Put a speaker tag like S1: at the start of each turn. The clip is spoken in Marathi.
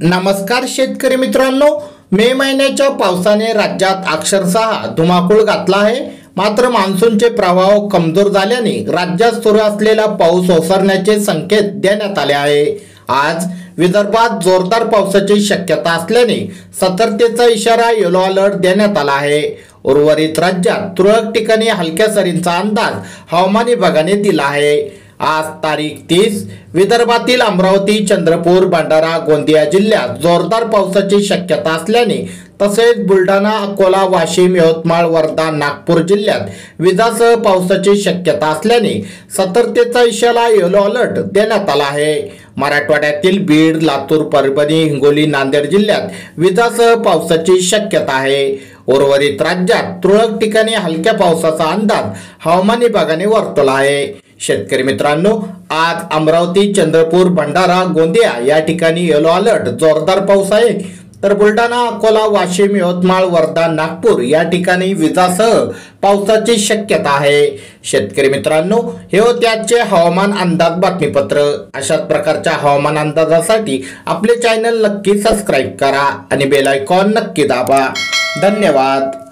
S1: नमस्कार शेतकरी मित्रांनो, मे महिन्याच्या पावसाने राज्यात अक्षरशः धुमाकूळ घातला आहे। मात्र मान्सूनचे प्रभाव कमजोर झाल्याने राज्यात सुरू असलेला पाऊस ओसरण्याचे संकेत देण्यात आले आहे। आज विदर्भात जोरदार पावसाची शक्यता असल्याने सतर्कतेचा इशारा येलो अलर्ट देण्यात आला आहे। उर्वरित राज्यात तुरळक ठिकाणी हलक्या सरींचा अंदाज हवामान विभागाने दिला आहे। आज तारीख 30 विदर्भातील अमरावती, चंद्रपूर, भंडारा, गोंदिया जिल्ह्यात जोरदार पावसाची शक्यता असल्याने तसेच बुलढाणा, अकोला, वाशिम, यवतमाळ, वर्धा, नागपूर जिल्ह्यात विजासह पावसाची शक्यता असल्याने सतर्कतेचा इशारा येलो अलर्ट देण्यात आला आहे। मराठवाड्यातील बीड, लातूर, परभणी, हिंगोली, नांदेड जिल्ह्यात विजासह पावसाची शक्यता आहे। उर्वरित राज्यात तुरळक ठिकाणी हलक्या पावसाचा अंदाज हवामान विभागाने वर्तवला आहे। शेतकरी मित्रांनो, आज अमरावती, चंद्रपूर, भंडारा, गोंदिया या ठिकाणी येलो अलर्ट जोरदार पाऊस आहे, तर बुलढाणा, अकोला, वाशिम, यवतमाळ, वर्धा, नागपूर या ठिकाणी विजासह पावसाची शक्यता आहे। शेतकरी मित्रांनो, हे होते आजचे हवामान अंदाज बातमीपत्र। अशाच प्रकारच्या हवामान अंदाजासाठी आपले चॅनल नक्की सबस्क्राइब करा आणि बेल आयकॉन नक्की दाबा। धन्यवाद।